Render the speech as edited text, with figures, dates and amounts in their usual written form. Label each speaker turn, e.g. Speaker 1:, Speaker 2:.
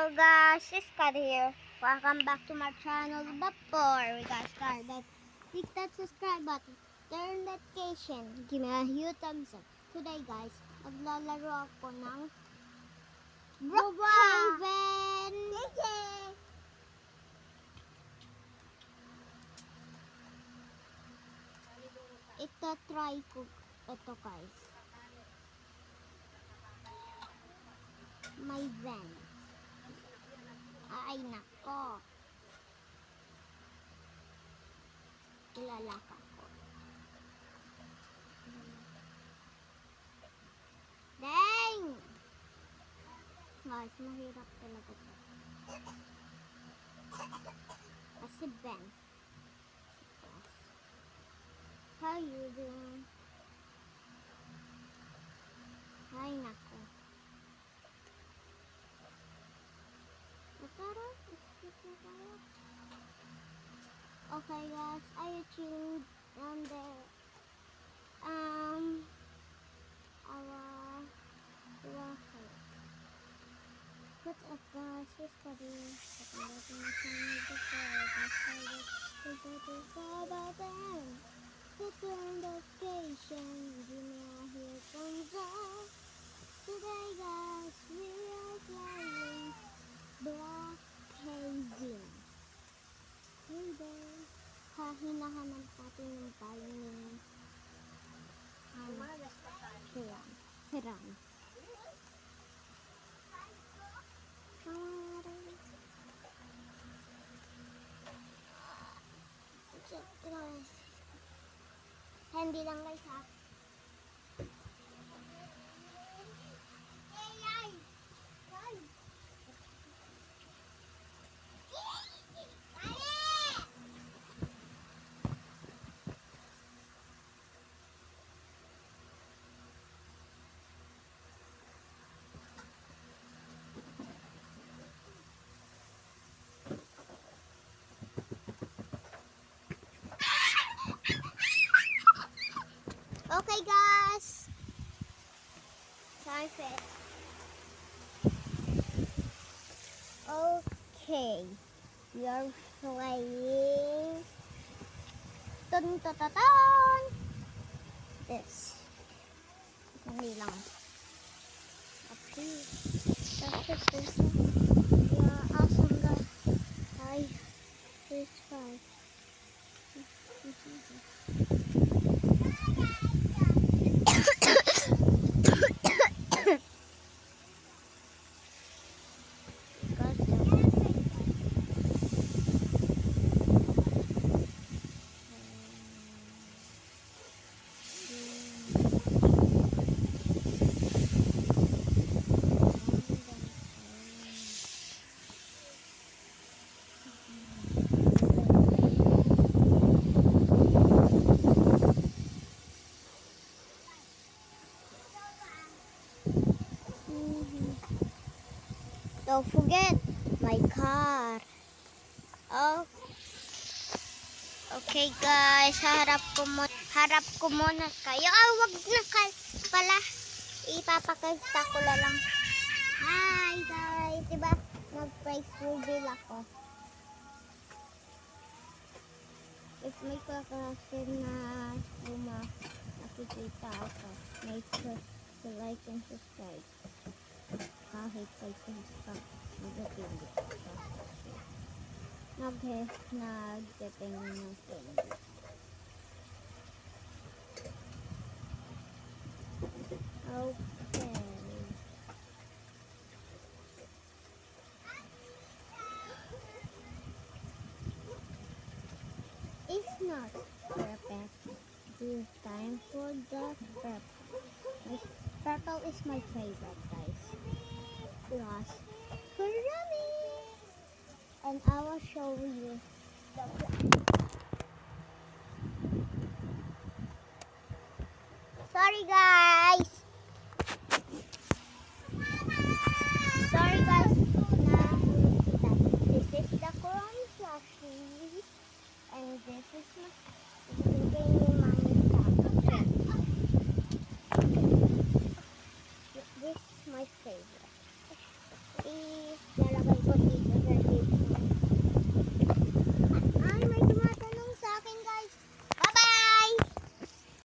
Speaker 1: Hello guys, it's Kat here. Welcome back to my channel. Before we got started, click that subscribe button, turn notification, give me a huge thumbs up. Today guys, maglalaro ako ng Brookhaven. Ito try ko ito guys. May van. Ay nako. Ilalaka ko. Dang! Guys, mahirap talaga ito. Kasi van. How you doing? Ay nako. Tara, skip na tayo. Okay guys, I achieved our waffle. What's up guys, we're studying. Turn location, you know here comes all. Today guys, we are playing Brookhaven. And then, hinahanap natin yung timing. Hiram. Hindi lang guys ha. Okay guys, perfect. Okay, we are playing Tun this. Hindi lang. Okay, that's this. Yeah, awesome guys. Hi, it's fine. Don't forget my car. Oh. Okay guys, harap ko muna kayo. Wag na pala. Ipapakita ko lang. Hi guys, diba? Nag-price reveal ako. If may kakasin na nakikita ako, make sure to like and subscribe. Kahit ay kumpa nagpipili nagtitingin ng candy. Okay. It's not perfect. It's time for the purple. Purple is my favorite guys. Plus Kurami, and I will show you the sorry guys this is the Kurami plushie and this is my favorite.